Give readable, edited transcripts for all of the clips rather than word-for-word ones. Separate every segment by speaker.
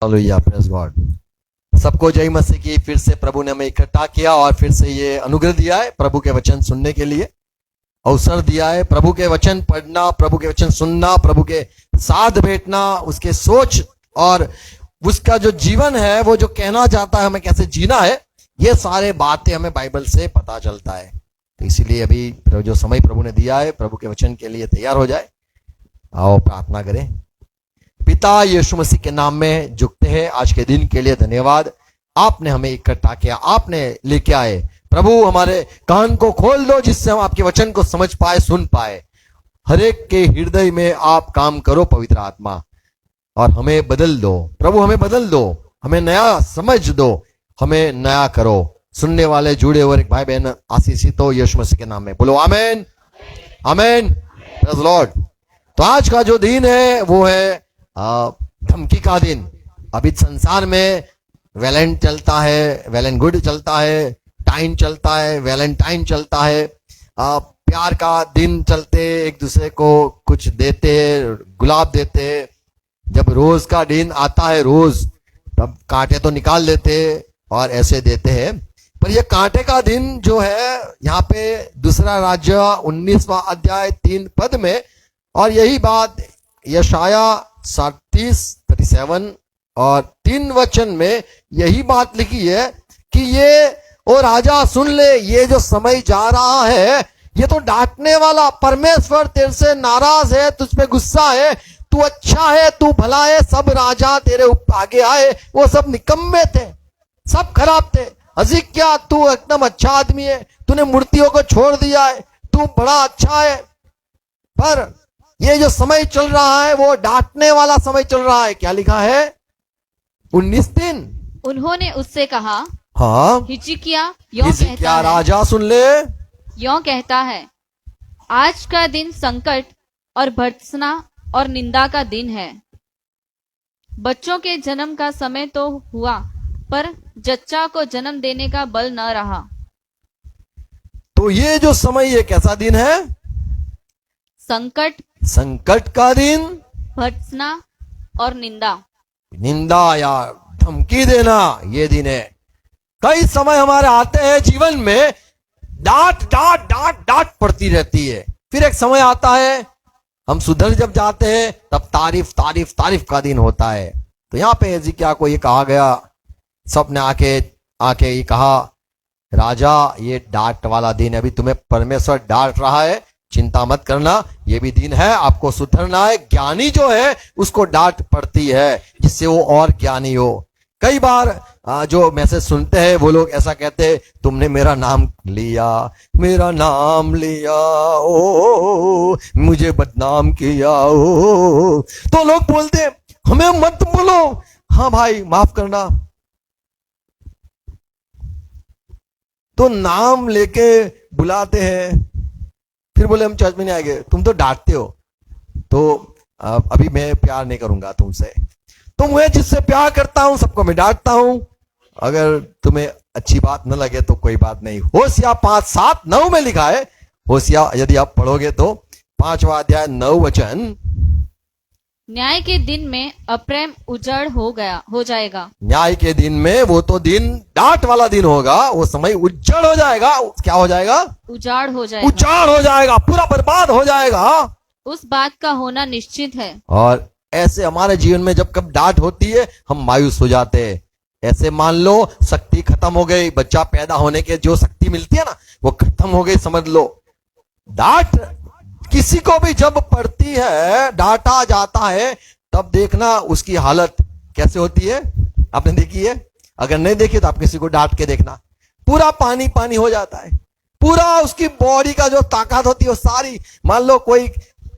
Speaker 1: Hallelujah, praise God. सबको जय मसीह की। फिर से प्रभु ने हमें इकट्ठा किया और फिर से ये अनुग्रह दिया है प्रभु के वचन सुनने के लिए, अवसर दिया है प्रभु के वचन पढ़ना, प्रभु के वचन सुनना, प्रभु के साथ बैठना, उसके सोच और उसका जो जीवन है, वो जो कहना चाहता है हमें कैसे जीना है, ये सारे बातें हमें बाइबल से पता चलता है। तो इसीलिए अभी जो समय प्रभु ने दिया है प्रभु के वचन के लिए तैयार हो जाए। आओ प्रार्थना करें। पिता यीशु मसीह के नाम में झुकते हैं। आज के दिन के लिए धन्यवाद। आपने हमें इकट्ठा किया, आपने लेके आए प्रभु। हमारे कान को खोल दो जिससे हम आपके वचन को समझ पाए, सुन पाए। हर एक के हृदय में आप काम करो पवित्र आत्मा, और हमें बदल दो प्रभु, हमें बदल दो, हमें नया समझ दो, हमें नया करो। सुनने वाले जुड़े हुए भाई बहन आशीषित हो यीशु मसीह के नाम में, बोलो आमीन आमीन, प्रेज लॉर्ड। तो आज का जो दिन है वो है धमकी का दिन। अभी संसार में वैलेंट चलता है, वैलेंट गुड चलता है, टाइम चलता है, वैलेंटाइन चलता है, प्यार का दिन चलते, एक दूसरे को कुछ देते, गुलाब देते। जब रोज का दिन आता है, रोज तब कांटे तो निकाल देते और ऐसे देते हैं। पर ये कांटे का दिन जो है यहाँ पे दूसरा राज्य 19वां अध्याय 3 पद में, और यही बात यशाया 37 और 3 वचन में यही बात लिखी है कि ये ओ राजा सुन ले, ये जो समय जा रहा है ये तो डांटने वाला। परमेश्वर तेरे से नाराज है, तुझ पे गुस्सा है, तू अच्छा है, तू भला है। सब राजा तेरे आगे आए, वो सब निकम्मे थे, सब खराब थे। हिजकिय्याह तू एकदम अच्छा आदमी है, तूने मूर्तियों को छोड़ दिया है, तू बड़ा अच्छा है। पर ये जो समय चल रहा है वो डांटने वाला समय चल रहा है। क्या लिखा है 19 दिन?
Speaker 2: उन्होंने उससे कहा,
Speaker 1: हाँ
Speaker 2: हिजकिय्याह यों कहता है,
Speaker 1: राजा सुन ले,
Speaker 2: यों कहता है, आज का दिन संकट और भर्त्सना और निंदा का दिन है। बच्चों के जन्म का समय तो हुआ, पर जच्चा को जन्म देने का बल न रहा।
Speaker 1: तो ये जो समय ये कैसा दिन है? संकट का दिन,
Speaker 2: भर्त्सना और निंदा
Speaker 1: या धमकी देना, ये दिन है। कई समय हमारे आते हैं जीवन में, डांट डांट डांट डांट पड़ती रहती है। फिर एक समय आता है हम सुधर जब जाते हैं, तब तारीफ तारीफ तारीफ का दिन होता है। तो यहाँ पे हिजकिय्याह को ये कहा गया, सबने आके ये कहा, राजा ये डांट वाला दिन है, अभी तुम्हें परमेश्वर डांट रहा है, चिंता मत करना, ये भी दिन है, आपको सुधरना है। ज्ञानी जो है उसको डांट पड़ती है जिससे वो और ज्ञानी हो। कई बार जो मैसेज सुनते हैं वो लोग ऐसा कहते हैं, तुमने मेरा नाम लिया, मेरा नाम लिया, ओ मुझे बदनाम किया, ओ। तो लोग बोलते हैं हमें मत बोलो। हाँ भाई माफ करना। तो नाम लेके बुलाते हैं, फिर बोले हम चर्च में नहीं आएंगे, तुम तो डांटते हो, तो अभी मैं प्यार नहीं करूंगा तुमसे। तो मैं जिससे प्यार करता हूं सबको मैं डांटता हूं। अगर तुम्हें अच्छी बात न लगे तो कोई बात नहीं। होशिया 5:7-9 में लिखा है, होशिया यदि आप पढ़ोगे तो 5वां अध्याय 9 वचन,
Speaker 2: न्याय के दिन में अप्रेम उजाड़ हो जाएगा।
Speaker 1: न्याय के दिन में, वो तो दिन डांट वाला दिन होगा, वो समय उज्जड़ हो जाएगा। क्या हो जाएगा?
Speaker 2: उजाड़ हो जाएगा,
Speaker 1: उजाड़ हो जाएगा, पूरा बर्बाद हो जाएगा।
Speaker 2: उस बात का होना निश्चित है।
Speaker 1: और ऐसे हमारे जीवन में जब कब डांट होती है हम मायूस हो जाते हैं। ऐसे मान लो शक्ति खत्म हो गई, बच्चा पैदा होने के जो शक्ति मिलती है ना वो खत्म हो गई, समझ लो। डांट किसी को भी जब पड़ती है, डांटा जाता है, तब देखना उसकी हालत कैसे होती है। आपने देखी है? अगर नहीं देखी तो आप किसी को डांट के देखना, पूरा पानी पानी हो जाता है। पूरा उसकी बॉडी का जो ताकत होती है वो सारी, मान लो कोई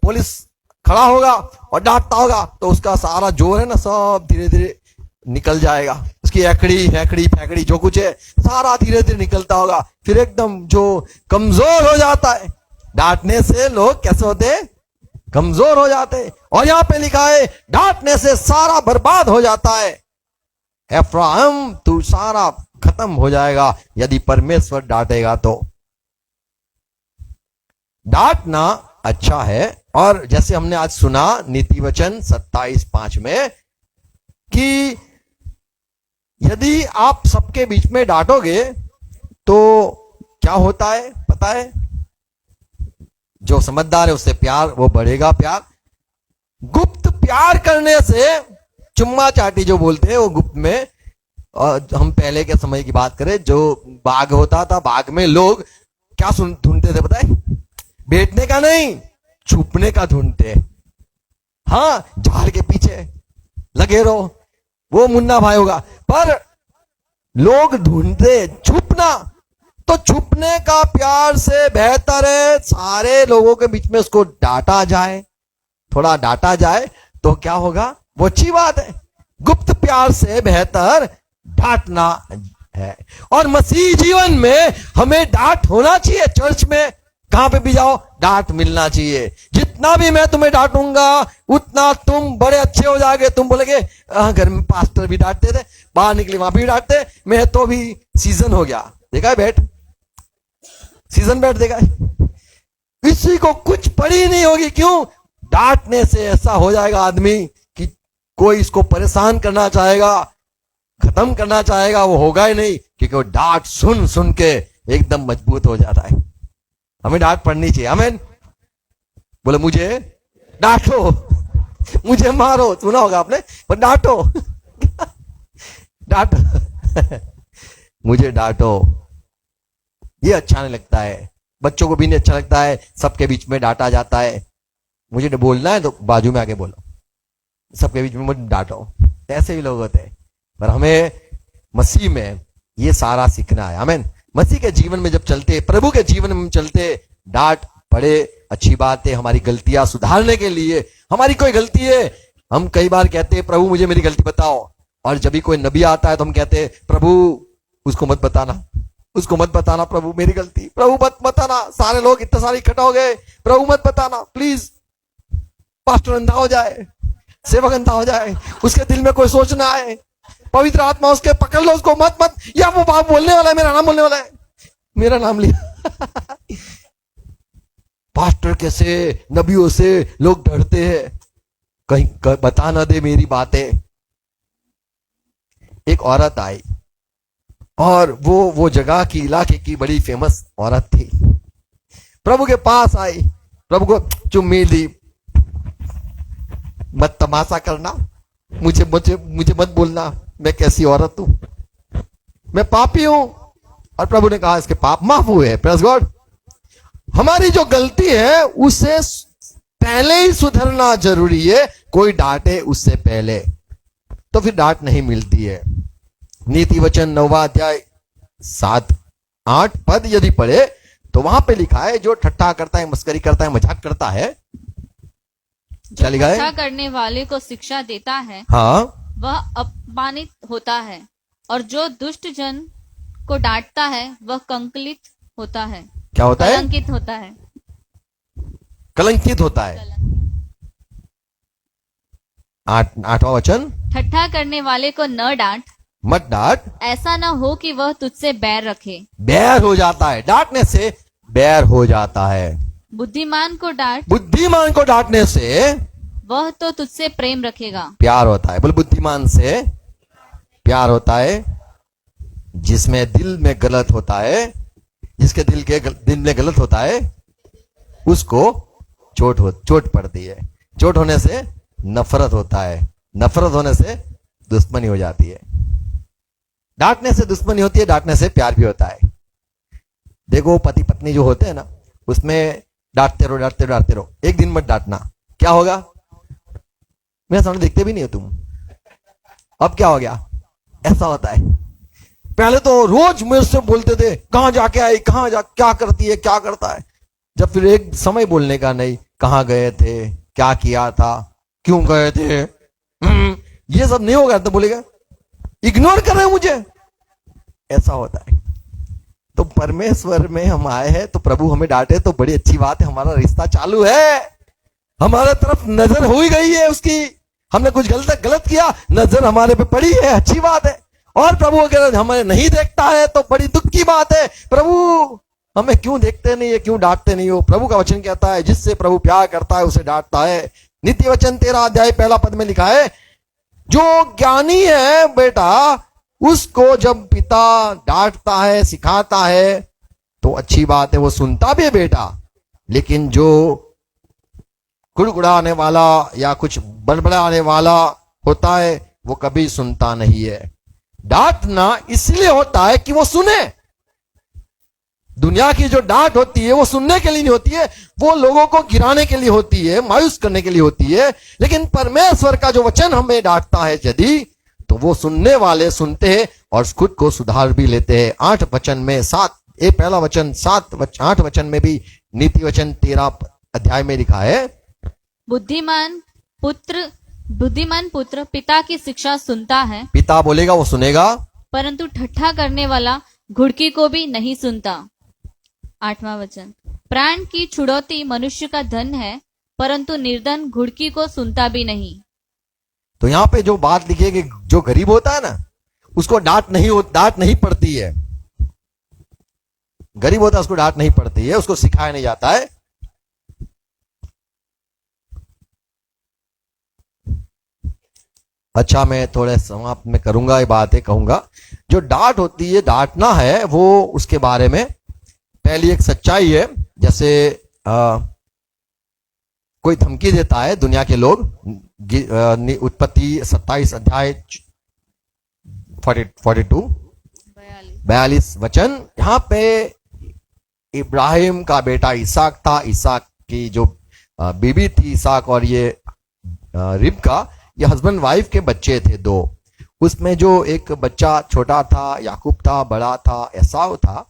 Speaker 1: पुलिस खड़ा होगा और डांटता होगा तो उसका सारा जोर है ना सब धीरे धीरे निकल जाएगा। उसकी एकड़ी हैकड़ी फैकड़ी जो कुछ है सारा धीरे धीरे निकलता होगा। फिर एकदम जो कमजोर हो जाता है, डांटने से लोग कैसे होते हैं? कमजोर हो जाते हैं। और यहां पे लिखा है डांटने से सारा बर्बाद हो जाता है। एफ्राइम तू सारा खत्म हो जाएगा यदि परमेश्वर डांटेगा तो। डांटना अच्छा है। और जैसे हमने आज सुना नीति वचन 27:5 में कि यदि आप सबके बीच में डांटोगे तो क्या होता है पता है? जो समझदार है उससे प्यार वो बढ़ेगा प्यार। गुप्त प्यार करने से, चुम्मा चाटी जो बोलते हैं वो गुप्त में, और हम पहले के समय की बात करें, जो बाग होता था, बाग में लोग क्या ढूंढते थे पता है? बैठने का नहीं, छुपने का ढूंढते। हाँ, झाड़ के पीछे लगे रहो, वो मुन्ना भाई होगा। पर लोग ढूंढते छुपना, तो छुपने का प्यार से बेहतर है सारे लोगों के बीच में उसको डांटा जाए, थोड़ा डांटा जाए तो क्या होगा? वो अच्छी बात है। गुप्त प्यार से बेहतर डांटना है। और मसीह जीवन में हमें डांट होना चाहिए। चर्च में कहां पे भी जाओ डांट मिलना चाहिए। जितना भी मैं तुम्हें डांटूंगा उतना तुम बड़े अच्छे हो जाओगे। तुम बोलेगे घर में पास्टर भी डांटते थे, बाहर निकले वहां भी डांटते, मैं तो भी सीजन हो गया। देखा है बैठ, सीजन बैठ देखा है? किसी को कुछ पड़ी नहीं होगी। क्यों? डांटने से ऐसा हो जाएगा आदमी कि कोई इसको परेशान करना चाहेगा, खत्म करना चाहेगा, वो होगा ही नहीं, क्योंकि वो डांट सुन सुन के एकदम मजबूत हो जाता है। हमें डांट पड़नी चाहिए। हमें बोले मुझे डांटो, मुझे मारो, सुना होगा आपने, पर डांटो डांटो मुझे डांटो, ये अच्छा नहीं लगता है। बच्चों को भी नहीं अच्छा लगता है, सबके बीच में डांटा जाता है। मुझे बोलना है तो बाजू में आके बोलो, सबके बीच में मुझे डांटो। ऐसे भी लोग होते हैं। पर हमें मसीह में ये सारा सीखना है। आमीन। मसीह के जीवन में जब चलते, प्रभु के जीवन में चलते, डांट पड़े अच्छी बात है। हमारी गलतियां सुधारने के लिए, हमारी कोई गलती है, हम कई बार कहते हैं प्रभु मुझे मेरी गलती बताओ। और जब भी कोई नबी आता है तो हम कहते हैं प्रभु उसको मत बताना, उसको मत बताना, प्रभु मेरी गलती, प्रभु मत बताना। सारे लोग इतने सारे इकट्ठा हो गए, प्रभु मत बताना प्लीज। पास्टर अंधा हो जाए, सेवक अंधा हो जाए, उसके दिल में कोई सोच ना आए, पवित्र आत्मा उसके पकड़ लो, उसको मत मत, या वो बाप बोलने वाला है, मेरा नाम बोलने वाला है, मेरा नाम लिया पास्टर कैसे, नबियों से लोग डरते हैं, कहीं बता ना दे मेरी बातें। एक औरत आई और वो जगह की, इलाके की बड़ी फेमस औरत थी। प्रभु के पास आई, प्रभु को चुम्मी दी, मत तमाशा करना, मुझे मुझे मुझे मत बोलना, मैं कैसी औरत हूं, मैं पापी हूं। और प्रभु ने कहा इसके पाप माफ हुए। Praise God. हमारी जो गलती है उसे पहले ही सुधरना जरूरी है। कोई डांटे उससे पहले, तो फिर डांट नहीं मिलती है। नीति वचन 9वां अध्याय 7-8 पद यदि पढ़े तो वहां पे लिखा है, जो ठट्ठा करता है, मस्करी करता है, मजाक करता है, क्या लिखा है?
Speaker 2: ठट्ठा करने वाले को शिक्षा देता है,
Speaker 1: हाँ,
Speaker 2: वह अपमानित होता है, और जो दुष्ट जन को डांटता है वह कंकलित होता है,
Speaker 1: क्या होता है?
Speaker 2: कलंकित होता है,
Speaker 1: कलंकित होता है। 8वां वचन,
Speaker 2: ठट्ठा करने वाले को न डांट,
Speaker 1: मत डांट,
Speaker 2: ऐसा न हो कि वह तुझसे बैर रखे।
Speaker 1: बैर हो जाता है, डांटने से बैर हो जाता है।
Speaker 2: बुद्धिमान को डांट,
Speaker 1: बुद्धिमान को डांटने से
Speaker 2: वह तो तुझसे प्रेम रखेगा।
Speaker 1: प्यार होता है। बोले बुद्धिमान से प्यार होता है। जिसमें दिल में गलत होता है, जिसके दिल में गलत होता है, उसको चोट पड़ती है। चोट होने से नफरत होता है, नफरत होने से दुश्मनी हो जाती है। डांटने से दुश्मनी होती है, डांटने से प्यार भी होता है। देखो पति पत्नी जो होते हैं ना, उसमें डांटते रहो डांटते रहो डांटते रहो, एक दिन मत डांटना, क्या होगा? मेरे सामने देखते भी नहीं हो तुम, अब क्या हो गया? ऐसा होता है। पहले तो रोज मेरे से बोलते थे कहां जाके आई, कहां जा, क्या करती है, क्या करता है। जब फिर एक समय बोलने का नहीं, कहां गए थे, क्या किया था, क्यों गए थे, ये सब नहीं होगा तो बोलेगा इग्नोर कर रहे हो मुझे, ऐसा होता है। तो परमेश्वर में हम आए हैं तो प्रभु हमें डांटे तो बड़ी अच्छी बात है, हमारा रिश्ता चालू है, हमारे तरफ नजर हो ही गई है उसकी, हमने कुछ गलत किया, नजर हमारे पे पड़ी है, अच्छी बात है। और प्रभु अगर हमें नहीं देखता है तो बड़ी दुख की बात है। प्रभु हमें क्यों देखते नहीं है, क्यों डांटते नहीं हो? प्रभु का वचन कहता है जिससे प्रभु प्यार करता है उसे डांटता है। नीति वचन 13 अध्याय 1 पद में लिखा है, जो ज्ञानी है बेटा उसको जब पिता डांटता है, सिखाता है, तो अच्छी बात है, वो सुनता भी है बेटा। लेकिन जो गुड़गुड़ाने वाला या कुछ बड़बड़ाने वाला होता है, वो कभी सुनता नहीं है। डांटना इसलिए होता है कि वो सुने। दुनिया की जो डांट होती है वो सुनने के लिए नहीं होती है, वो लोगों को गिराने के लिए होती है, मायूस करने के लिए होती है। लेकिन परमेश्वर का जो वचन हमें डांटता है यदि, तो वो सुनने वाले सुनते हैं और खुद को सुधार भी लेते हैं। 8 वचन में 7, ये पहला वचन 8 वचन में भी नीति वचन 13 अध्याय में लिखा है,
Speaker 2: बुद्धिमान पुत्र पिता की शिक्षा सुनता है,
Speaker 1: पिता बोलेगा वो सुनेगा,
Speaker 2: परंतु ठट्ठा करने वाला घुड़की को भी नहीं सुनता। 8वां वचन, प्राण की छुड़ौती मनुष्य का धन है, परंतु निर्धन घुड़की को सुनता भी नहीं।
Speaker 1: तो यहां पे जो बात लिखी है कि जो गरीब होता है ना, उसको डांट नहीं पड़ती है। गरीब होता है उसको डांट नहीं पड़ती है, उसको सिखाया नहीं जाता है। अच्छा, मैं थोड़े समाप्त में करूंगा, ये बातें कहूंगा। जो डांट होती है, डांटना है, वो उसके बारे में पहली एक सच्चाई है। जैसे कोई धमकी देता है दुनिया के लोग, उत्पत्ति 27 अध्याय 42 वचन, यहां पे इब्राहिम का बेटा इसाक था, इसाक की जो बीबी थी इसाक और ये रिबका, ये हस्बैंड वाइफ के बच्चे थे 2। उसमें जो एक बच्चा छोटा था याकूब था, बड़ा था एसाव था।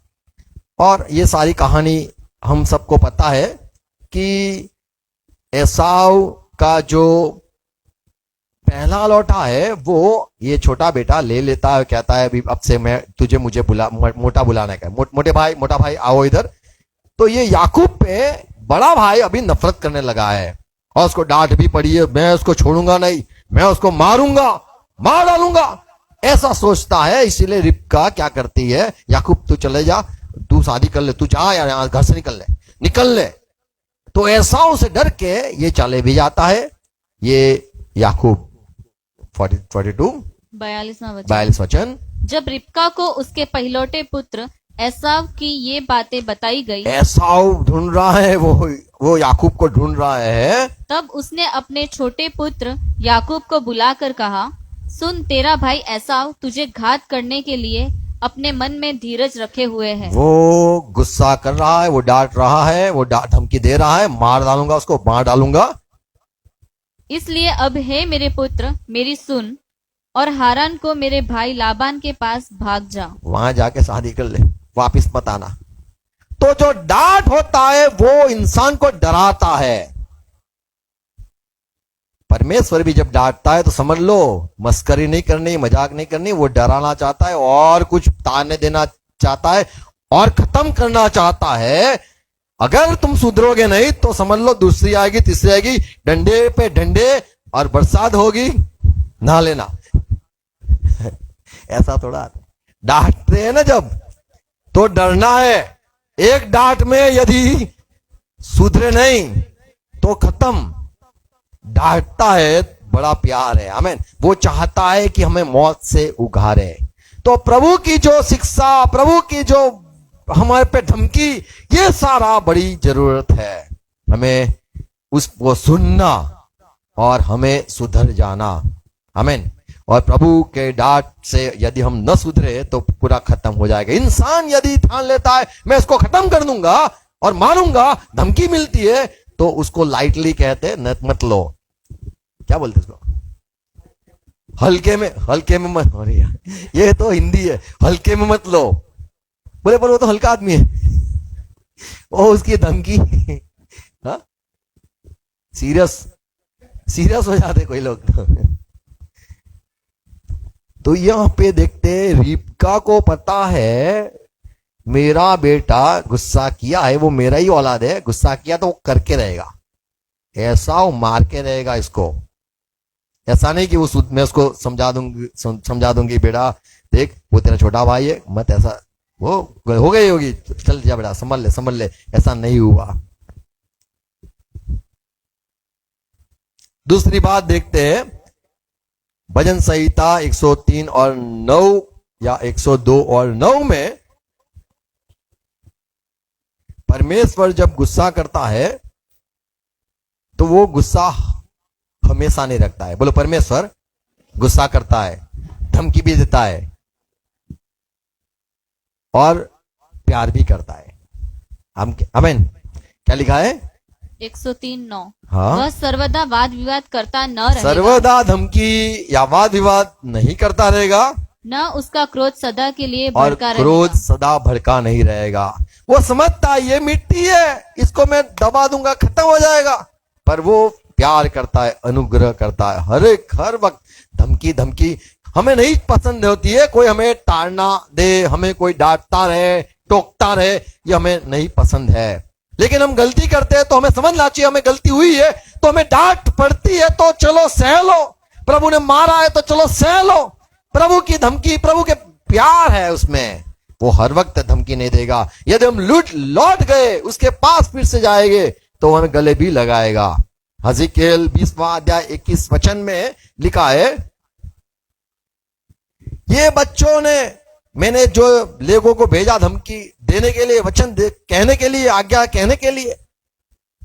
Speaker 1: और ये सारी कहानी हम सबको पता है कि एसाव का जो पहला लौटा है वो ये छोटा बेटा ले लेता है, कहता है अभी अब से मैं तुझे मुझे मोटा बुलाने का, मोटा भाई आओ इधर। तो ये याकूब पे बड़ा भाई अभी नफरत करने लगा है और उसको डांट भी पड़ी है, मैं उसको छोड़ूंगा नहीं, मैं उसको मारूंगा, मार डालूंगा, ऐसा सोचता है। इसीलिए रिबका क्या करती है, याकूब तू चले जा, तू शादी कर ले, तू जा यार, यहाँ घर से निकल ले। तो ऐसा उसे डर के ये चले भी जाता है। ये याकूब 42 वचन,
Speaker 2: जब रिबका को उसके पहलौटे पुत्र एसाव की ये बातें बताई गई,
Speaker 1: एसाव ढूंढ रहा है, वो याकूब को ढूंढ रहा है।
Speaker 2: तब उसने अपने छोटे पुत्र याकूब को बुलाकर कहा, सुन, तेरा भाई एसाव तुझे घात करने के लिए अपने मन में धीरज रखे हुए है।
Speaker 1: वो गुस्सा कर रहा है, वो डांट रहा है, वो धमकी दे रहा है, मार डालूंगा उसको, मार डालूंगा।
Speaker 2: इसलिए अब हे मेरे पुत्र, मेरी सुन और हारान को मेरे भाई लाबान के पास भाग जा,
Speaker 1: वहां जाके शादी कर ले, वापिस मत आना। तो जो डांट होता है वो इंसान को डराता है। परमेश्वर भी जब डांटता है तो समझ लो मस्करी नहीं करनी, मजाक नहीं करनी, वो डराना चाहता है और कुछ ताने देना चाहता है और खत्म करना चाहता है। अगर तुम सुधरोगे नहीं तो समझ लो दूसरी आएगी, तीसरी आएगी, डंडे पे डंडे, और बरसात होगी, नहा लेना। ऐसा थोड़ा डांटते हैं ना जब, तो डरना है। एक डांट में यदि सुधरे नहीं तो खत्म। डांटता है, बड़ा प्यार है, आमीन। वो चाहता है कि हमें मौत से उगारे। तो प्रभु की जो शिक्षा, प्रभु की जो हमारे पे धमकी, ये सारा बड़ी जरूरत है। हमें उसको सुनना और हमें सुधर जाना, आमीन। और प्रभु के डांट से यदि हम न सुधरे तो पूरा खत्म हो जाएगा। इंसान यदि ठान लेता है मैं इसको खत्म कर दूंगा और मारूंगा, धमकी मिलती है तो उसको लाइटली कहते मत लो, क्या बोलते उसको, हल्के में मत, अरे यार ये तो हिंदी है, हल्के में मत लो। बोले पर वो तो हल्का आदमी है, वो उसकी धमकी हाँ सीरियस हो जाते कोई लोग। तो यहां पे देखते रिबका को पता है मेरा बेटा गुस्सा किया है, वो मेरा ही औलाद है, गुस्सा किया तो वो करके रहेगा, ऐसा वो मार के रहेगा इसको। ऐसा नहीं कि मैं उसको समझा दूंगी बेटा देख वो तेरा छोटा भाई है, मत ऐसा, वो हो गई होगी, चल जा बेटा संभल ले, ऐसा नहीं हुआ। दूसरी बात देखते हैं, भजन संहिता 103 और 9 या 102 और 9 में परमेश्वर जब गुस्सा करता है तो वो गुस्सा हमेशा नहीं रखता है। बोलो, परमेश्वर गुस्सा करता है, धमकी भी देता है और प्यार भी करता है। हम आमीन। क्या लिखा है?
Speaker 2: 103:9।
Speaker 1: हाँ,
Speaker 2: वह सर्वदा वाद विवाद करता न रहेगा,
Speaker 1: सर्वदा धमकी या वाद विवाद नहीं करता रहेगा
Speaker 2: न उसका क्रोध सदा के लिए
Speaker 1: और
Speaker 2: भड़का
Speaker 1: क्रोध
Speaker 2: रहेगा।
Speaker 1: सदा भड़का नहीं रहेगा। वो समझता है ये मिट्टी है, इसको मैं दबा दूंगा, खत्म हो जाएगा, पर वो प्यार करता है, अनुग्रह करता है। हर वक्त धमकी हमें नहीं पसंद होती है। कोई हमें ताड़ना दे, हमें कोई डांटता रहे, टोकता रहे, ये हमें नहीं पसंद है। लेकिन हम गलती करते हैं तो हमें समझना चाहिए हमें गलती हुई है, तो हमें डांट पड़ती है तो चलो सह लो। प्रभु ने मारा है तो चलो सह लो। प्रभु की धमकी, प्रभु के प्यार है उसमें, वो हर वक्त धमकी नहीं देगा। यदि हम लौट गए उसके पास फिर से जाएंगे तो हमें गले भी लगाएगा। हज़िकेल 20वां अध्याय 21 वचन में लिखा है, ये बच्चों ने, मैंने जो लोगों को भेजा धमकी देने के लिए, वचन कहने के लिए, आज्ञा कहने के लिए,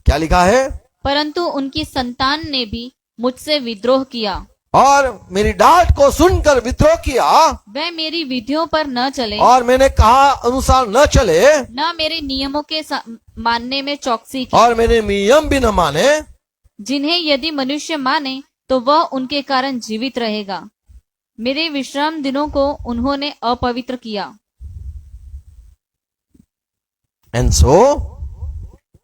Speaker 1: क्या लिखा है?
Speaker 2: परंतु उनकी संतान ने भी मुझसे विद्रोह किया
Speaker 1: और मेरी डांट को सुनकर विद्रोह किया,
Speaker 2: वह मेरी विधियों पर न चले,
Speaker 1: और मैंने कहा अनुसार न चले,
Speaker 2: न मेरे नियमों के मानने में चौकसी की,
Speaker 1: और मेरे नियम भी न माने,
Speaker 2: जिन्हें यदि मनुष्य माने तो वह उनके कारण जीवित रहेगा। मेरे विश्राम दिनों को उन्होंने अपवित्र किया।
Speaker 1: एंड सो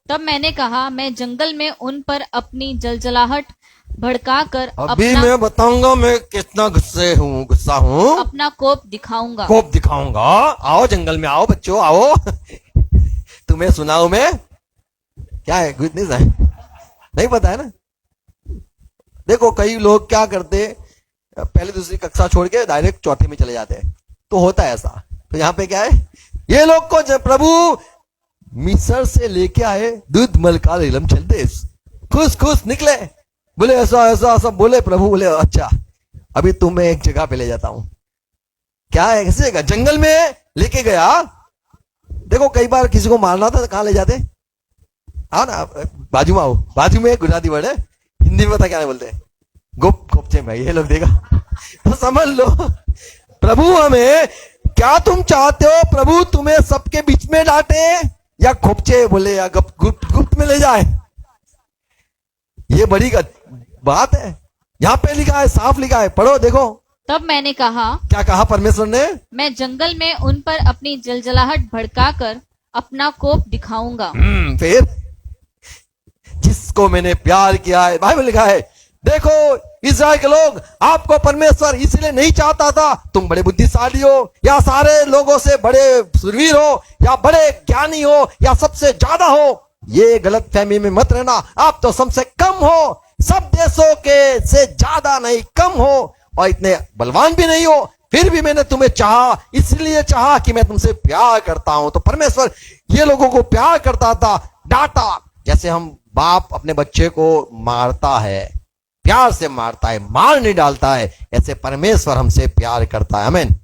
Speaker 2: तब मैंने कहा, मैं जंगल में उन पर अपनी जलजलाहट भड़काकर
Speaker 1: अभी मैं बताऊंगा मैं कितना गुस्सा हूँ,
Speaker 2: अपना कोप दिखाऊंगा।
Speaker 1: कोप दिखाऊंगा। आओ जंगल में, आओ बच्चों, आओ तुम्हें सुनाऊं मैं। क्या है? गुड न्यूज़ है? नहीं पता है ना? देखो कई लोग क्या करते, पहले दूसरी कक्षा छोड़ के डायरेक्ट चौथी में चले जाते हैं, तो होता है ऐसा। तो यहाँ पे क्या है, ये लोग को जब प्रभु मिस्र से लेके आए, दूध मलका इलम चलते, खुश निकले, बोले ऐसा बोले प्रभु, बोले अच्छा अभी तुम्हें एक जगह पे ले जाता हूं। क्या है? कैसी जगह? जंगल में लेके गया। देखो कई बार किसी को मारना था तो कहां ले जाते? आओ ना, बाजू में आओ। बाजू में गुजराती वर्ड है, हिंदी में पता क्या बोलते हैं? गोपचे में। ये लोग देखा तो समझ लो, प्रभु हमें, क्या तुम चाहते हो प्रभु तुम्हें सबके बीच में डांटे या खोपचे बोले या गुप्त में ले जाए? ये बड़ी बात है। यहाँ पे लिखा है, साफ लिखा है, पढ़ो देखो।
Speaker 2: तब मैंने कहा,
Speaker 1: क्या कहा परमेश्वर ने? मैं
Speaker 2: जंगल में उन पर अपनी जलजलाहट भड़काकर अपना कोप दिखाऊंगा।
Speaker 1: फिर जिसको मैंने प्यार किया है, बाइबल लिखा है, देखो इस्राएल के लोग, आपको परमेश्वर इसलिए नहीं चाहता था तुम बड़े बुद्धिशाली हो या सारे लोगों से बड़े सुरवीर हो या बड़े ज्ञानी हो या सबसे ज्यादा हो। ये गलत फहमी में मत रहना, आप तो सबसे कम हो, सब देशों के से ज्यादा नहीं, कम हो, और इतने बलवान भी नहीं हो। फिर भी मैंने तुम्हें चाहा, इसलिए चाहा कि मैं तुमसे प्यार करता हूं। तो परमेश्वर ये लोगों को प्यार करता था, डांटा। जैसे हम बाप अपने बच्चे को मारता है, प्यार से मारता है, मार नहीं डालता है, ऐसे परमेश्वर हमसे प्यार करता है। आमीन।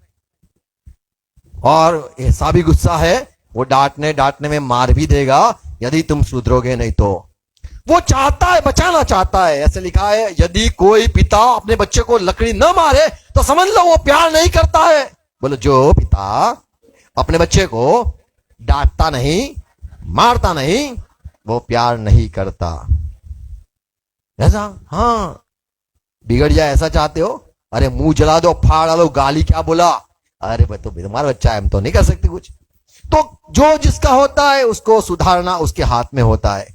Speaker 1: और ऐसा भी गुस्सा है, वो डांटने में मार भी देगा यदि तुम सुधरोगे नहीं तो। वो चाहता है, बचाना चाहता है। ऐसे लिखा है, यदि कोई पिता अपने बच्चे को लकड़ी न मारे तो समझ लो वो प्यार नहीं करता है। बोलो, जो पिता अपने बच्चे को डांटता नहीं, मारता नहीं, वो प्यार नहीं करता। ऐसा? हाँ, बिगड़ जाए ऐसा चाहते हो? अरे मुंह जला दो, फाड़ डालो, गाली क्या बोला, अरे तो तुम्हारा बच्चा है, हम तो नहीं कर सकते कुछ। तो जो जिसका होता है उसको सुधारना उसके हाथ में होता है।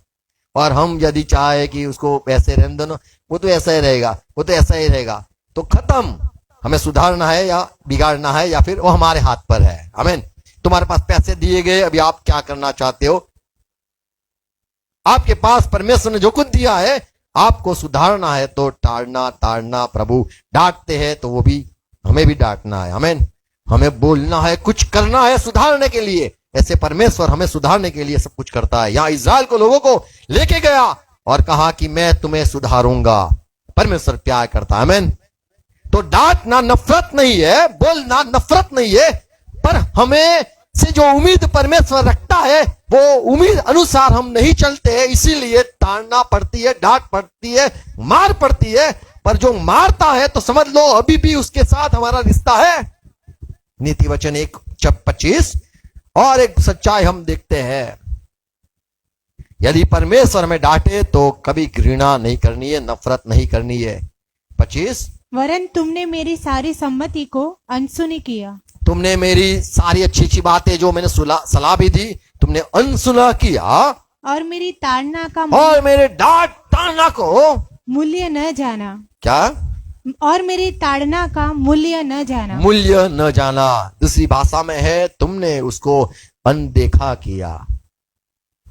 Speaker 1: और हम यदि चाहे कि उसको ऐसे रहने दो, वो तो ऐसा ही रहेगा, वो तो ऐसा ही रहेगा, तो खत्म। हमें सुधारना है या बिगाड़ना है, या फिर वो हमारे हाथ पर है। आमीन। तुम्हारे पास पैसे दिए गए, अभी आप क्या करना चाहते हो? आपके पास परमेश्वर ने जो कुछ दिया है, आपको सुधारना है तो ताड़ना। प्रभु डांटते हैं तो वो भी हमें भी डांटना है। आमीन। हमें बोलना है, कुछ करना है सुधारने के लिए। ऐसे परमेश्वर हमें सुधारने के लिए सब कुछ करता है। यहां इस्राएल को, लोगों को लेके गया और कहा कि मैं तुम्हें सुधारूंगा। परमेश्वर प्यार करता है। आमीन। तो डांटना नफरत नहीं है, बोलना नफरत नहीं है, पर हमें से जो उम्मीद परमेश्वर रखता है वो उम्मीद अनुसार हम नहीं चलते हैं, इसीलिए ताड़ना पड़ती है, डांट पड़ती है, मार पड़ती है। पर जो मारता है तो समझ लो अभी भी उसके साथ हमारा रिश्ता है। नीति वचन 1:25 और एक सच्चाई हम देखते हैं, यदि परमेश्वर हमें डांटे तो कभी घृणा नहीं करनी है, नफरत नहीं करनी है। 25,
Speaker 3: वरन तुमने मेरी सारी सम्मति को अनसुनी किया
Speaker 1: तुमने मेरी सारी अच्छी अच्छी बातें जो मैंने सलाह भी दी तुमने अनसुना किया,
Speaker 3: और मेरी ताड़ना का
Speaker 1: और मेरे डांट ताड़ना को
Speaker 3: मूल्य न जाना।
Speaker 1: क्या?
Speaker 3: और मेरी ताड़ना का मूल्य न जाना।
Speaker 1: मूल्य न जाना। दूसरी भाषा में है तुमने उसको अनदेखा किया।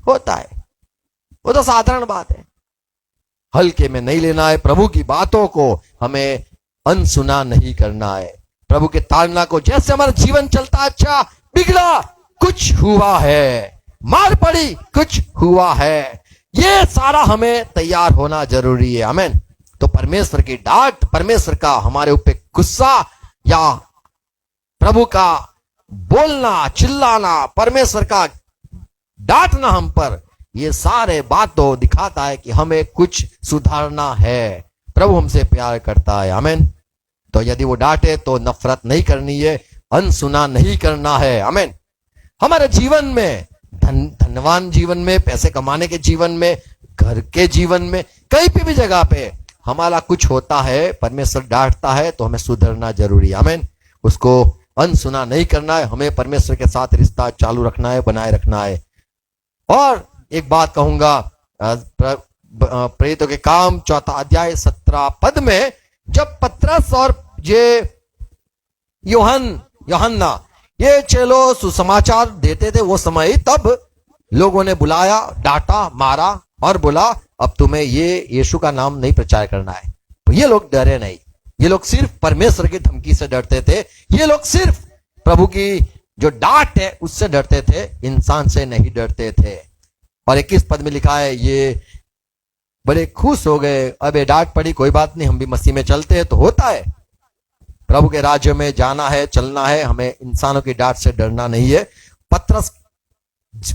Speaker 1: होता है, वो तो साधारण बात है, हल्के में नहीं लेना है। प्रभु की बातों को हमें अनसुना नहीं करना है। प्रभु के ताड़ना को, जैसे हमारा जीवन चलता अच्छा बिगड़ा, कुछ हुआ है, मार पड़ी, कुछ हुआ है, ये सारा हमें तैयार होना जरूरी है। आमीन। तो परमेश्वर की डांट, परमेश्वर का हमारे ऊपर गुस्सा या प्रभु का बोलना, चिल्लाना, परमेश्वर का डांटना हम पर, ये सारे बात तो दिखाता है कि हमें कुछ सुधारना है। प्रभु हमसे प्यार करता है। आमीन। तो यदि वो डांटे तो नफरत नहीं करनी है, अनसुना नहीं करना है। आमीन। हमारे जीवन में, धनवान जीवन में, पैसे कमाने के जीवन में, घर के जीवन में, कहीं भी जगह पे हमारा कुछ होता है, परमेश्वर डांटता है तो हमें सुधरना जरूरी है। आमीन। उसको अनसुना नहीं करना है, हमें परमेश्वर के साथ रिश्ता चालू रखना है, बनाए रखना है। और एक बात कहूंगा, प्रेरितों के काम 4 अध्याय 17 पद में, जब पतरस और ये यूहन्ना ये चेलो सुसमाचार देते थे वो समय, तब लोगों ने बुलाया, डांटा, मारा और बोला अब तुम्हें ये यीशु का नाम नहीं प्रचार करना है। तो ये लोग डरे नहीं, ये लोग सिर्फ परमेश्वर की धमकी से डरते थे, ये लोग सिर्फ प्रभु की जो डांट है उससे डरते थे, इंसान से नहीं डरते थे। और 21 पद में लिखा है, ये बड़े खुश हो गए, अब ये डांट पड़ी, कोई बात नहीं, हम भी मसीह में चलते हैं। तो होता है, प्रभु के राज्य में जाना है, चलना है, हमें इंसानों की डांट से डरना नहीं है। पतरस,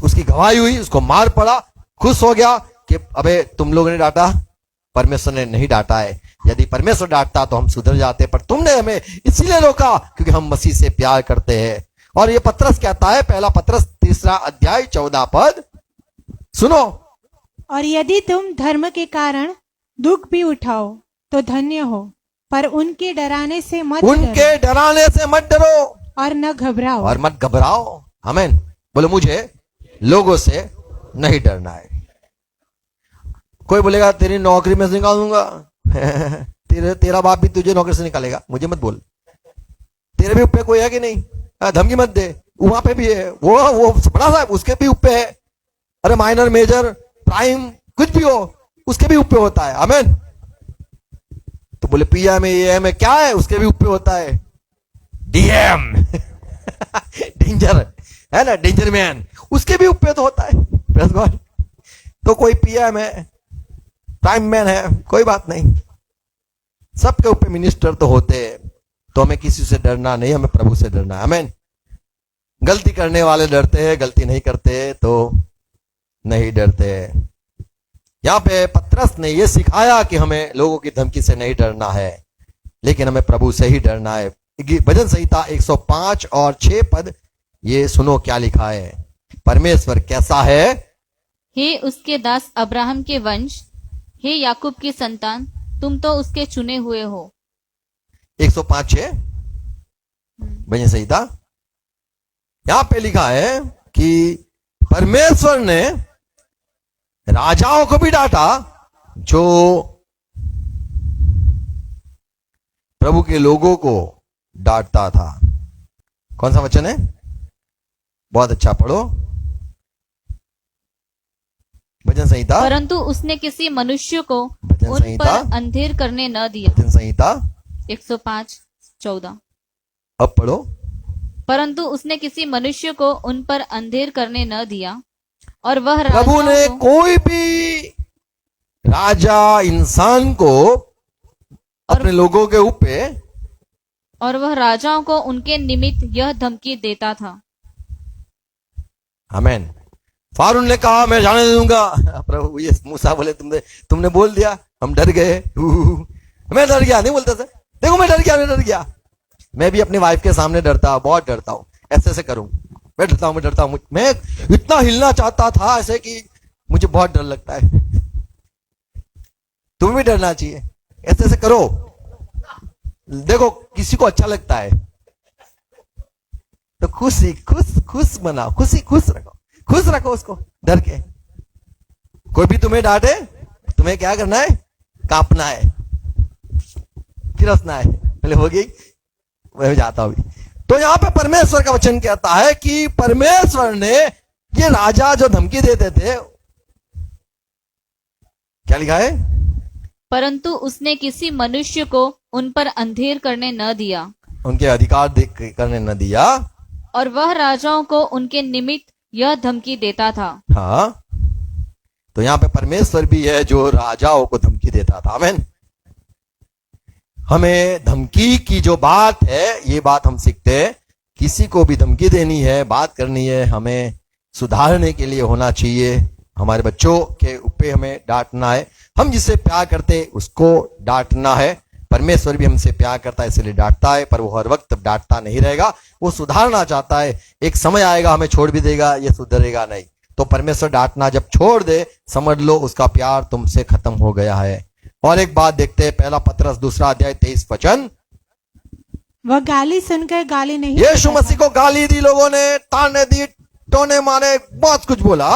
Speaker 1: उसकी गवाही हुई, उसको मार पड़ा, खुश हो गया कि अबे तुम लोगों ने डांटा, परमेश्वर ने नहीं डांटा है। यदि परमेश्वर डांटता तो हम सुधर जाते, पर तुमने हमें इसीलिए रोका क्योंकि हम मसीह से प्यार करते हैं। और ये पतरस कहता है, पहला पतरस 3 अध्याय 14 पद, सुनो।
Speaker 3: और यदि तुम धर्म के कारण दुख भी उठाओ तो धन्य हो, पर उनके डराने से मत
Speaker 1: डरो
Speaker 3: और न घबराओ।
Speaker 1: और मत घबराओ। आमीन। बोलो मुझे लोगों से नहीं डरना है। कोई बोलेगा तेरी नौकरी में से निकाल दूंगा, तेरा बाप भी तुझे नौकरी से निकालेगा, मुझे मत बोल। तेरे भी ऊपर कोई है कि नहीं? धमकी मत दे। वहां पे भी है, वो बड़ा साहब, उसके भी ऊपर है। अरे माइनर, मेजर, प्राइम, कुछ भी हो, उसके भी ऊपर होता है। आमीन। तो बोले पीएम में, ये में क्या है, उसके भी ऊपर होता है डीएम डेंजर है ना, डेंजर मैन, उसके भी ऊपर तो होता है। Praise God. तो कोई पीएम है, प्राइम मैन है, कोई बात नहीं, सबके ऊपर मिनिस्टर तो होते हैं। तो हमें किसी से डरना नहीं, हमें प्रभु से डरना है। आमीन। गलती करने वाले डरते हैं, गलती नहीं करते तो नहीं डरते। यहां पे पतरस ने यह सिखाया कि हमें लोगों की धमकी से नहीं डरना है, लेकिन हमें प्रभु से ही डरना है। भजन संहिता 105 और 6 पद, ये सुनो क्या लिखा है। परमेश्वर कैसा है?
Speaker 2: हे उसके दास अब्राहम के वंश, हे याकूब की संतान, तुम तो उसके चुने हुए हो।
Speaker 1: 105:6 भजन संहिता। यहां पे लिखा है कि परमेश्वर ने राजाओं को भी डांटा जो प्रभु के लोगों को डांटता था। कौन सा वचन है? बहुत अच्छा पढ़ो, भजन संहिता।
Speaker 2: परंतु उसने किसी मनुष्य को
Speaker 1: भजन
Speaker 2: उन
Speaker 1: संहिता,
Speaker 2: पर अंधेर करने न दिया।
Speaker 1: भजन संहिता
Speaker 2: 105:14।
Speaker 1: अब पढ़ो।
Speaker 2: परंतु उसने किसी मनुष्य को उन पर अंधेर करने न दिया, और वह
Speaker 1: प्रभु ने कोई भी राजा, इंसान को अपने लोगों के ऊपर
Speaker 2: और वह राजाओं को उनके निमित्त यह धमकी देता था।
Speaker 1: आमीन। फारून ने कहा मैं जाने नहीं दूंगा। प्रभु ये मूसा बोले तुमने बोल दिया, हम डर गए। मैं डर गया, नहीं बोलता था, देखो मैं डर गया। मैं भी अपनी वाइफ के सामने डरता, बहुत डरता हूं। ऐसे करूं, मैं डरता हूं। मैं इतना हिलना चाहता था ऐसे कि मुझे बहुत डर लगता है। तुम्हें भी डरना चाहिए, ऐसे करो, देखो किसी को अच्छा लगता है तो खुश बनाओ, खुश रखो उसको डर के। कोई भी तुम्हें डांटे, तुम्हें क्या करना है? कांपना है, फिर हंसना है। पहले हो गई, मैं जाता हूं। तो यहां पे परमेश्वर का वचन कहता है कि परमेश्वर ने ये राजा जो धमकी देते थे, क्या लिखा है?
Speaker 2: परंतु उसने किसी मनुष्य को उन पर अंधेर करने न दिया,
Speaker 1: उनके अधिकार करने न दिया,
Speaker 2: और वह राजाओं को उनके निमित्त यह धमकी देता था।
Speaker 1: हाँ, तो यहां पे परमेश्वर भी है जो राजाओं को धमकी देता था। आमीन। हमें धमकी की जो बात है, ये बात हम सीखते हैं। किसी को भी धमकी देनी है, बात करनी है, हमें सुधारने के लिए होना चाहिए। हमारे बच्चों के ऊपर हमें डांटना है, हम जिससे प्यार करते उसको डांटना है। परमेश्वर भी हमसे प्यार करता है इसलिए डांटता है, पर वो हर वक्त डांटता नहीं रहेगा, वो सुधारना चाहता है। एक समय आएगा हमें छोड़ भी देगा, ये सुधरेगा नहीं। तो परमेश्वर डांटना जब छोड़ दे, समझ लो उसका प्यार तुमसे खत्म हो गया है। और एक बात देखते हैं, पहला पत्रस 2 अध्याय 23 वचन।
Speaker 3: वह गाली सुनकर गाली नहीं
Speaker 1: यीशु
Speaker 3: देता
Speaker 1: मसीह को गाली दी, लोगों ने ताने दी, टोने मारे, बहुत कुछ बोला।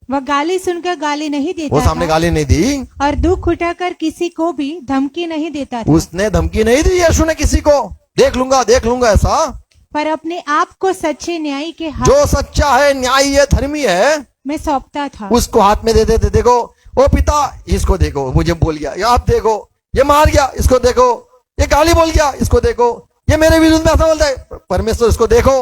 Speaker 3: वह गाली सुनकर गाली नहीं देता
Speaker 1: वो सामने
Speaker 3: था,
Speaker 1: गाली नहीं दी,
Speaker 3: और दुख उठाकर किसी को भी धमकी नहीं देता था,
Speaker 1: उसने धमकी नहीं दी यीशु ने किसी को, देख लूंगा ऐसा।
Speaker 3: पर अपने आप को सच्चे न्यायी के हाथ
Speaker 1: जो सच्चा है, न्यायी है, धर्मी है,
Speaker 3: में सौंपता था।
Speaker 1: उसको हाथ में दे देते। देखो ओ पिता, इसको देखो, मुझे बोल गया, या आप देखो ये मार गया, इसको देखो, ये गाली बोल गया, इसको देखो, ये मेरे विरुद्ध में ऐसा बोलता है। परमेश्वर इसको देखो।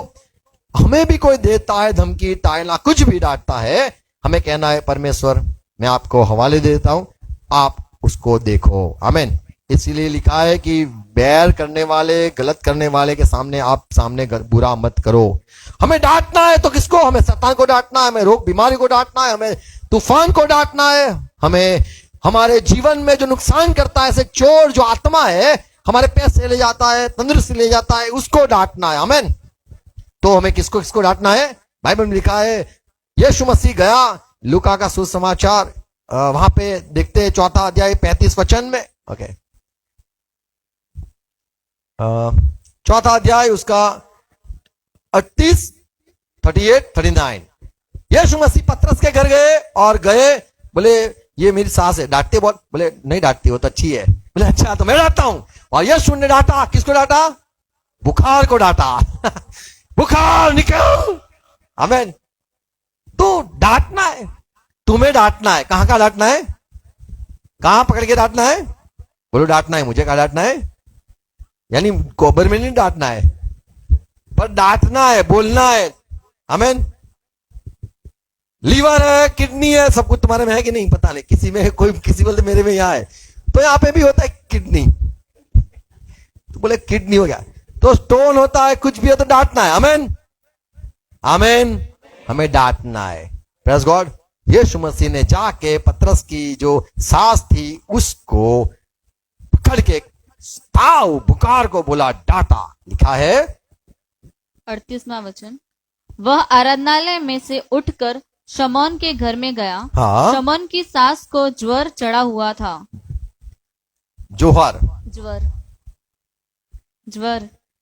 Speaker 1: हमें भी कोई देता है धमकी, टाइला, कुछ भी डांटता है, हमें कहना है परमेश्वर मैं आपको हवाले देता हूं, आप उसको देखो। आमीन। इसीलिए लिखा है कि बैर करने वाले, गलत करने वाले के सामने आप सामने बुरा मत करो। हमें डांटना है तो किसको? हमें शैतान को डांटना है, हमें रोग बीमारी को डांटना है, हमें तूफान को डांटना है, हमें हमारे जीवन में जो नुकसान करता है, ऐसे चोर जो आत्मा है, हमारे पैसे ले जाता है, तंदुरुस्ती ले जाता है, उसको डांटना है। आमीन। तो हमें किसको डांटना है? बाइबल में लिखा है यीशु मसीह गया, लूका का सुसमाचार वहां पे देखते हैं 4 अध्याय 35 वचन में। ओके, 4 अध्याय उसका 38, 38, 39। यीशु मसीह पतरस के घर गए और बोले ये मेरी सास है, डांटते बहुत? बोले नहीं डांटती, वो तो अच्छी है। बोले अच्छा, तो मैं डांटता हूं। और यीशु ने डांटा, किसको डांटा? बुखार को डांटा। बुखार निकल। आमीन। तो डांटना है, तुम्हें डांटना है। कहां का डांटना है? कहां पकड़ के डांटना है? बोलो डांटना है। मुझे कहा डांटना है? यानी गोबर में नहीं डांटना है, पर डांटना है, बोलना है। आमीन। लीवर है, किडनी है, सब कुछ तुम्हारे में है कि नहीं पता नहीं, किसी में कोई, किसी बोलते मेरे में यहां है, तो यहां पे भी होता है किडनी, तो बोले किडनी हो गया, तो स्टोन होता है, कुछ भी हो तो डांटना है। आमीन। आमीन। हमें डांटना है। Praise God. यीशु मसीह ने जाके पतरस की जो सास थी उसको पकड़ के ताव बुखार को बोला, डांटा। लिखा है
Speaker 2: 38वां वचन। वह आराधनालय में से उठकर शमौन के घर में गया।
Speaker 1: हाँ,
Speaker 2: शमौन की सास को ज्वर चढ़ा हुआ था।
Speaker 1: जोहर,
Speaker 2: ज्वर।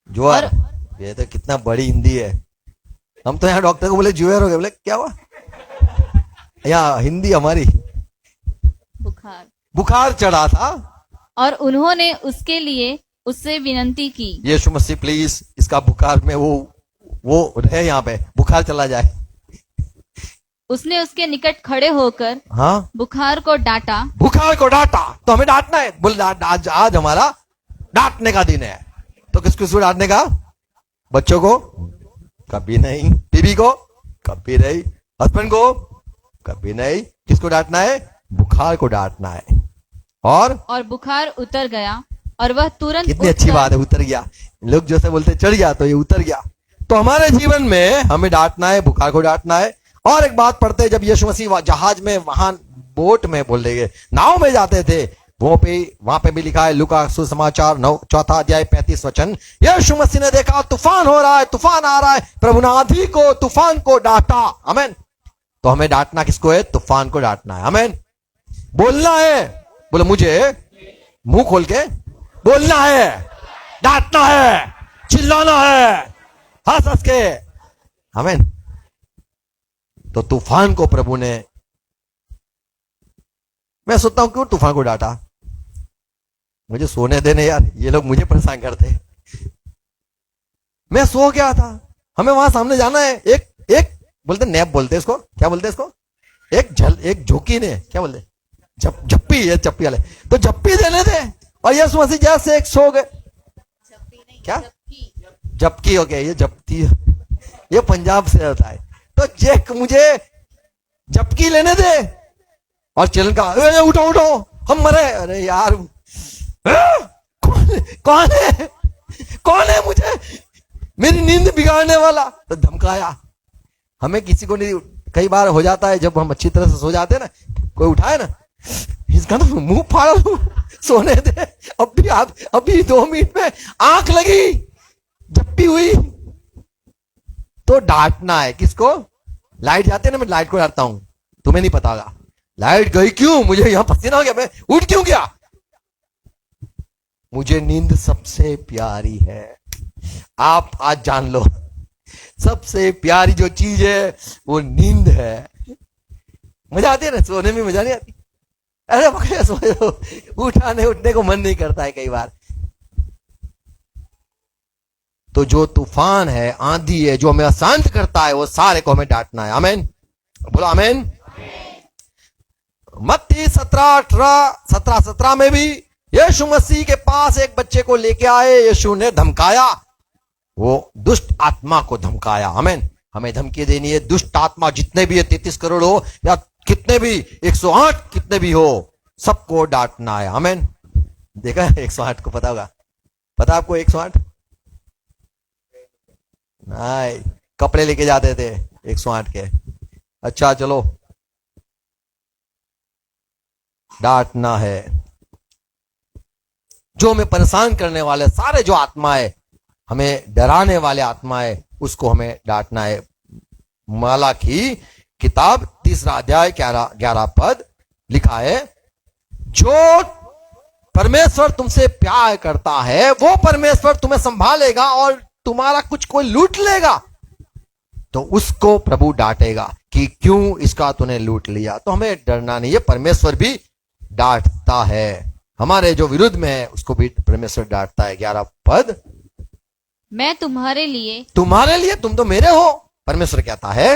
Speaker 1: जोहर, ये तो कितना बड़ी हिंदी है। हम तो यहाँ डॉक्टर को बोले जुएर हो गए, बोले क्या हुआ? यहाँ हिंदी हमारी, बुखार चढ़ा था,
Speaker 2: और उन्होंने उसके लिए उससे विनती की,
Speaker 1: यीशु मसीह प्लीज इसका बुखार में वो रहे, यहाँ पे बुखार चला जाए।
Speaker 2: उसने उसके निकट खड़े होकर
Speaker 1: हाँ,
Speaker 2: बुखार को डांटा।
Speaker 1: बुखार को डांटा। तो हमें डांटना है। बोल आज हमारा डांटने का दिन है। तो किसको डांटने का? बच्चों को कभी नहीं, बीवी को कभी नहीं, हस्बैंड को कभी नहीं। किसको डांटना है? बुखार को डांटना है। और
Speaker 2: बुखार उतर गया और वह तुरंत
Speaker 1: कितनी अच्छी
Speaker 2: उठकर
Speaker 1: बात है, उतर गया। लोग जैसे बोलते चढ़ गया, तो ये उतर गया। तो हमारे जीवन में हमें डांटना है, बुखार को डांटना है। और एक बात पढ़ते हैं, जब यीशु मसीह जहाज में, वहां बोट में बोल देंगे, नाव में जाते थे, वो पे वहां पे भी लिखा है, लूका सुसमाचार 4 अध्याय 35 वचन, यीशु मसीह ने देखा तूफान हो रहा है, तूफान आ रहा है, प्रभु ने आंधी को, तूफान को डांटा। आमीन। तो हमें डांटना किसको है? तूफान को डांटना है। आमीन। बोलना है, बोलो मुझे मुंह खोल के बोलना है, डांटना है, चिल्लाना है, हंस हंस के। आमीन। तो तूफान को प्रभु ने, मैं सोचता हूं क्यों तूफान को डांटा? मुझे सोने देने यार, ये लोग मुझे परेशान करते। मैं सो गया था, हमें वहां सामने जाना है। एक बोलते नैप, बोलते इसको, क्या बोलते इसको? एक झोंकी ने, क्या बोलते? झप्पी है, चप्पी वाले। तो झप्पी देने थे, और यीशु मसीह जैसे एक सो गए। क्या झपकी? हो गया, ये झपकी, ये पंजाब से होता है। तो चेक मुझे झपकी लेने दे, और चिल्लन का, उठो उठो हम मरे। अरे यार, कौन है मुझे मेरी नींद बिगाड़ने वाला? तो धमकाया। हमें किसी को नहीं, कई बार हो जाता है जब हम अच्छी तरह से सो जाते हैं ना, कोई उठाए ना, इसका तो मुंह फाड़ा लू, सोने दे। अभी 2 मिनट में आंख लगी, झप्पी हुई। तो डांटना है किसको? लाइट जाते है ना, मैं लाइट को डांटता हूं, तुम्हें नहीं पता होगा। लाइट गई क्यों? मुझे यहां पसीना हो गया, मैं उठ क्यों गया? मुझे नींद सबसे प्यारी है। आप आज जान लो, सबसे प्यारी जो चीज है वो नींद है। मजा आती है ना सोने में, मजा नहीं आती? अरे पकड़े सो, उठने को मन नहीं करता है कई बार। तो जो तूफान है, आंधी है, जो हमें अशांत करता है, वो सारे को हमें डांटना है। आमीन। बोलो आमीन। मत्ती 17 में भी यीशु मसीह के पास एक बच्चे को लेके आए, यीशु ने धमकाया, वो दुष्ट आत्मा को धमकाया। आमीन। हमें धमकी देनी है, दुष्ट आत्मा जितने भी है, 33 करोड़ हो या कितने भी, 108 कितने भी हो, सबको डांटना है। आमीन। देखा 108 को, पता होगा? पता आपको 108? नहीं, कपड़े लेके जाते थे 108 के। अच्छा चलो, डांटना है। जो हमें परेशान करने वाले सारे जो आत्मा है, हमें डराने वाले आत्मा है, उसको हमें डांटना है। मलाकी किताब 3 अध्याय 11 पद लिखा है, जो परमेश्वर तुमसे प्यार करता है वो परमेश्वर तुम्हें संभालेगा, और तुम्हारा कुछ कोई लूट लेगा तो उसको प्रभु डांटेगा कि क्यों इसका तूने लूट लिया। तो हमें डरना नहीं है, परमेश्वर भी डांटता है। हमारे जो विरुद्ध में है उसको भी परमेश्वर डांटता है। 11 पद,
Speaker 2: मैं तुम्हारे लिए,
Speaker 1: तुम तो मेरे हो, परमेश्वर कहता है,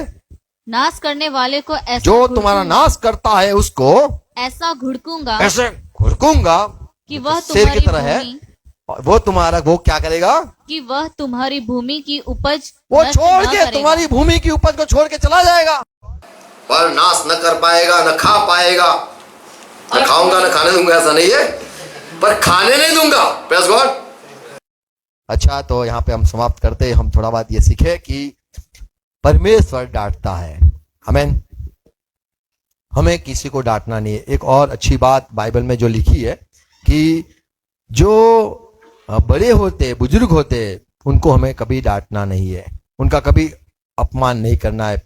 Speaker 2: नाश करने वाले को ऐसा
Speaker 1: जो तुम्हारा नाश करता है उसको
Speaker 2: ऐसा घुड़कूंगा,
Speaker 1: ऐसे घुड़कूंगा
Speaker 2: कि वह
Speaker 1: शेर की
Speaker 2: तुम्हारी
Speaker 1: तरह है,
Speaker 2: भूमि,
Speaker 1: और वो क्या करेगा?
Speaker 2: कि वह तुम्हारी भूमि की उपज
Speaker 1: वो
Speaker 2: नष्ट
Speaker 1: छोड़
Speaker 2: न
Speaker 1: के,
Speaker 2: करेगा।
Speaker 1: तुम्हारी भूमि की उपज को छोड़ के चला जाएगा, पर नाश न कर पाएगा, न खा पाएगा। न खाऊंगा न खाने दूंगा ऐसा नहीं है, पर खाने नहीं दूंगा। Praise God. अच्छा, तो यहाँ पे हम समाप्त करते हैं। हम थोड़ा बात ये सीखे कि परमेश्वर डांटता है। आमीन। हमें किसी को डांटना नहीं है। एक और अच्छी बात बाइबल में जो लिखी है कि जो बड़े होते, बुजुर्ग होते, उनको हमें कभी डांटना नहीं है, उनका कभी अपमान नहीं करना है।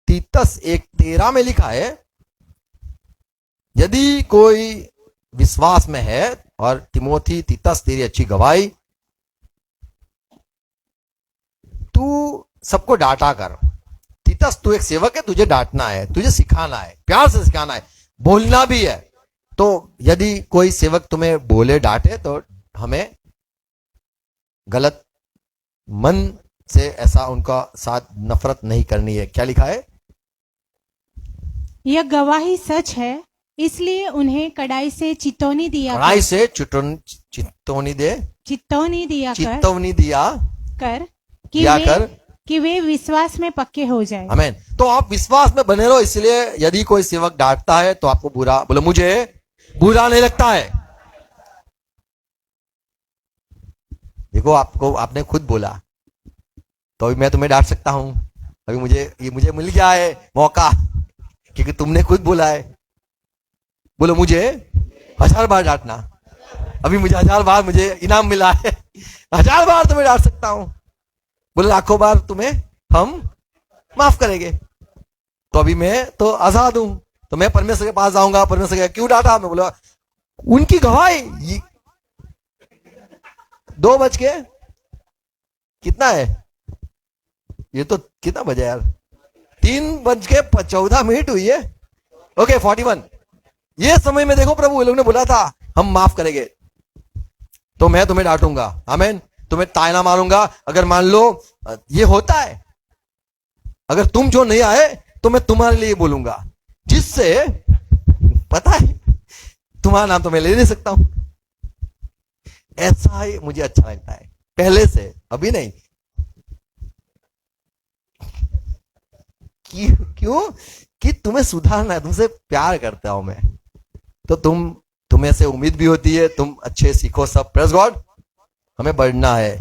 Speaker 1: तीतस 1:13 में लिखा है, यदि कोई विश्वास में है, और तिमोथी, तीतस तेरी अच्छी गवाही, तू सबको डांटा कर। तीतस तू एक सेवक है, तुझे डांटना है, तुझे सिखाना है, प्यार से सिखाना है, बोलना भी है। तो यदि कोई सेवक तुम्हें बोले, डांटे, तो हमें गलत मन से ऐसा उनका साथ नफरत नहीं करनी है। क्या लिखा है?
Speaker 3: यह गवाही सच है, इसलिए उन्हें कड़ाई से चितौनी दिया
Speaker 1: कड़ाई से चितौनी दिया कर
Speaker 3: कि वे विश्वास में पक्के हो जाए।
Speaker 1: आमीन। तो आप विश्वास में बने रहो। इसलिए यदि कोई सेवक डांटता है तो आपको बुरा, बोलो मुझे बुरा नहीं लगता है। देखो आपको आपने खुद बोला, तो अभी मैं तुम्हें डांट सकता हूं। अभी मुझे मिल गया है मौका, क्योंकि तुमने खुद बोला है। बोलो मुझे 1000 बार डांटना। अभी मुझे 1000 बार मुझे इनाम मिला है, 1000 बार तुम्हें डांट सकता हूं। बोले लाखों बार तुम्हें हम माफ करेंगे। तो अभी मैं तो आजाद हूं, तो मैं परमेश्वर के पास जाऊंगा। परमेश्वर कहेगा क्यों डांटा? मैं बोला उनकी गवाही 2 बज के कितना है, ये तो कितना बजा यार, 3:14 हुई है। ओके 41। ये समय में देखो प्रभु, ये लोग ने बोला था हम माफ करेंगे, तो मैं तुम्हें डांटूंगा, आमीन, तुम्हें तायना मारूंगा। अगर मान लो ये होता है, अगर तुम जो नहीं आए तो मैं तुम्हारे लिए बोलूंगा, जिससे पता है तुम्हारा नाम तो मैं ले नहीं सकता हूं। ऐसा ही मुझे अच्छा लगता है, पहले से, अभी नहीं। क्यों? कि तुम्हें सुधारना है, तुमसे प्यार करता हूं मैं, तो तुम्हें से उम्मीद भी होती है तुम अच्छे सीखो सब। प्रेज गॉड, हमें बढ़ना है।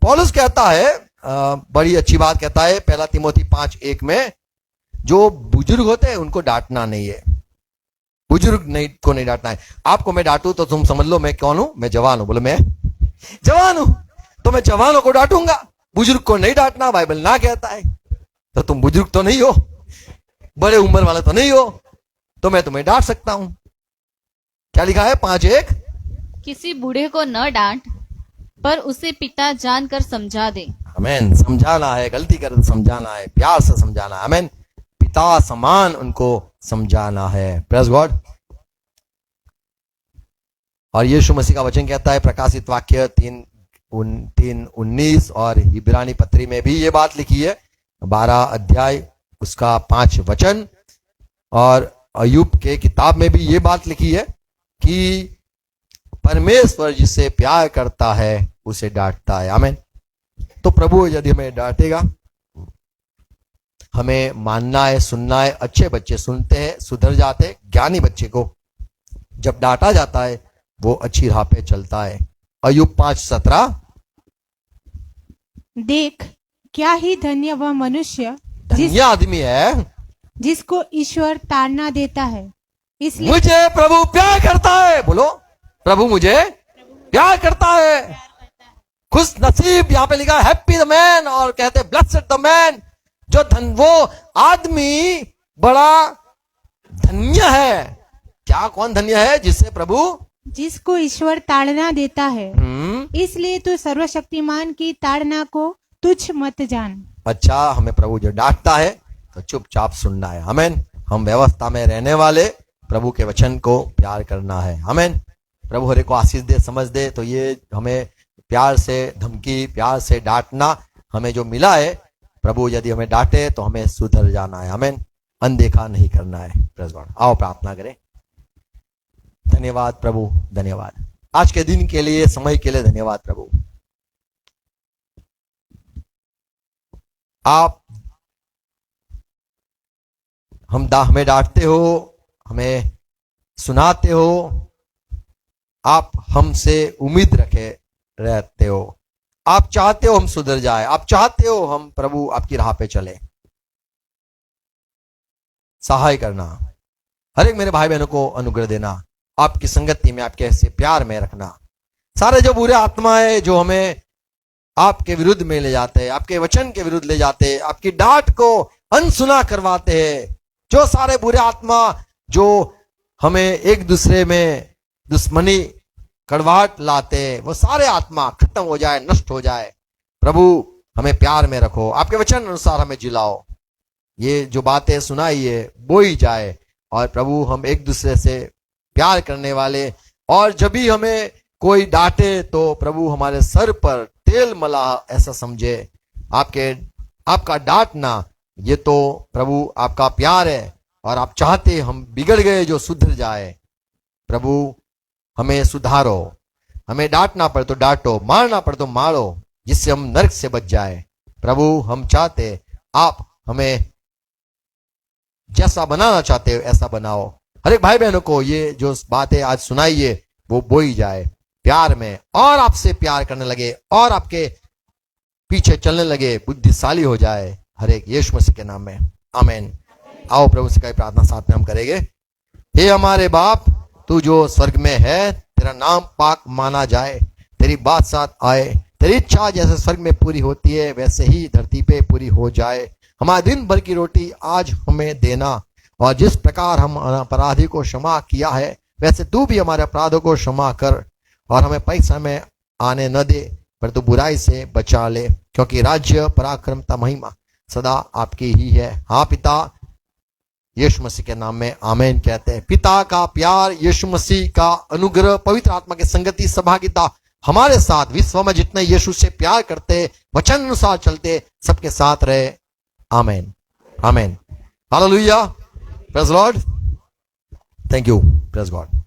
Speaker 1: पौलुस कहता है, बड़ी अच्छी बात कहता है 1 तिमोथी 5:1 में, जो बुजुर्ग होते हैं उनको डांटना नहीं है, बुजुर्ग को नहीं डांटना है। आपको मैं डांटू तो तुम समझ लो मैं कौन हूं, मैं जवान हूं। बोलो मैं जवान हूं, तो मैं जवानों को डांटूंगा, बुजुर्ग को नहीं डांटना, बाइबल ना कहता है। तो तुम बुजुर्ग तो नहीं हो, बड़े उम्र वाले तो नहीं हो, तो मैं तुम्हें डांट सकता हूं। क्या लिखा है 5:1?
Speaker 2: किसी बूढ़े को न डांट, पर उसे पिता जानकर समझा दे।
Speaker 1: आमीन। समझाना है, गलती कर समझाना है, प्यार से समझाना है, आमीन, पिता समान उनको समझाना है। Praise God. और यीशु मसीह का वचन कहता है, प्रकाशित वाक्य 3:19 और इब्रानी पत्री में भी ये बात लिखी है, 12 अध्याय उसका 5 वचन, और अय्यूब के किताब में भी ये बात लिखी है कि परमेश्वर जिसे प्यार करता है उसे डांटता है, आमीन। तो प्रभु यदि हमें डांटेगा, हमें मानना है, सुनना है। अच्छे बच्चे सुनते हैं, सुधर जाते हैं। ज्ञानी बच्चे को जब डांटा जाता है वो अच्छी राह पे चलता है। अय्यूब 5:17,
Speaker 3: देख क्या ही धन्य वह मनुष्य
Speaker 1: धन्य आदमी है
Speaker 3: जिसको ईश्वर ताड़ना देता है, इसलिए
Speaker 1: मुझे प्रभु प्यार करता है। बोलो प्रभु मुझे प्यार करता है। खुश नसीब, यहां पे लिखा हैप्पी द मैन, और कहते ब्लेस्ड द मैन, जो वो आदमी बड़ा धन्य है। क्या, कौन धन्य है? जिससे प्रभु,
Speaker 3: जिसको ईश्वर ताड़ना देता है। इसलिए तू सर्वशक्तिमान की ताड़ना को तुच्छ मत जान।
Speaker 1: अच्छा, हमें प्रभु जो डांटता है तो चुपचाप सुनना है, आमीन। हम व्यवस्था में रहने वाले, प्रभु के वचन को प्यार करना है, आमीन। प्रभु हरे को आशीष दे, समझ दे। तो ये हमें प्यार से धमकी, प्यार से डांटना हमें जो मिला है, प्रभु यदि हमें डांटे तो हमें सुधर जाना है, आमीन, अनदेखा नहीं करना है। Praise God. आओ प्रार्थना करें। धन्यवाद प्रभु, धन्यवाद आज के दिन के लिए, समय के लिए धन्यवाद प्रभु। आप हमें डांटते हो, हमें सुनाते हो, आप हमसे उम्मीद रखे रहते हो, आप चाहते हो हम सुधर जाए, आप चाहते हो हम प्रभु आपकी राह पे चले। सहाय करना, हर एक मेरे भाई बहनों को अनुग्रह देना, आपकी संगति में, आपके ऐसे प्यार में रखना। सारे जो बुरे आत्माएं जो हमें आपके विरुद्ध में ले जाते हैं, आपके वचन के विरुद्ध ले जाते हैं, आपकी डांट को अनसुना करवाते हैं, जो सारे बुरे आत्मा जो हमें एक दूसरे में दुश्मनी, कड़वाहट लाते हैं, वो सारे आत्मा खत्म हो जाए, नष्ट हो जाए। प्रभु हमें प्यार में रखो, आपके वचन अनुसार हमें जिलाओ। ये जो बातें सुनाई है बोई जाए, और प्रभु हम एक दूसरे से प्यार करने वाले, और जब भी हमें कोई डांटे तो प्रभु हमारे सर पर तेल मला ऐसा समझे। आपका डांटना ये तो प्रभु आपका प्यार है, और आप चाहते हम बिगड़ गए जो सुधर जाए। प्रभु हमें सुधारो, हमें डांटना पड़े तो डांटो, मारना पड़े तो मारो, जिससे हम नरक से बच जाए। प्रभु हम चाहते आप हमें जैसा बनाना चाहते हो ऐसा बनाओ। हर एक भाई बहनों को ये जो बातें आज सुनाई है वो बोई जाए। प्यार में और आपसे प्यार करने लगे और आपके पीछे चलने लगे, बुद्धिशाली हो जाए, हर एक यीशु मसीह के नाम में, आमीन। आओ प्रभु से कई प्रार्थना साथ में हम करेंगे। हे हमारे बाप, तू जो स्वर्ग में है, तेरा नाम पाक माना जाए, तेरी बात साथ आए, तेरी इच्छा जैसे स्वर्ग में पूरी होती है वैसे ही धरती पे पूरी हो जाए। हमारे दिन भर की रोटी आज हमें देना, और जिस प्रकार हम अपराधी को क्षमा किया है वैसे तू भी हमारे अपराधों को क्षमा कर, और हमें परीक्षा में आने न दे, पर तू बुराई से बचा ले, क्योंकि राज्य, पराक्रमता, महिमा सदा आपकी ही है। हाँ पिता, यीशु मसीह के नाम में आमीन कहते हैं। पिता का प्यार, यीशु मसीह का अनुग्रह, पवित्र आत्मा की संगति, सहभागिता हमारे साथ, विश्व में जितने यीशु से प्यार करते, वचन अनुसार चलते, सबके साथ रहे, आमीन आमीन। Hallelujah, praise Lord, thank you, praise God.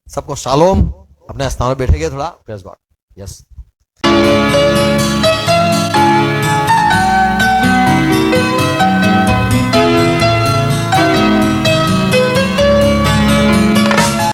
Speaker 1: सबको शालोम। अपने स्थान पर बैठेंगे थोड़ा, प्रेज गॉड। यस।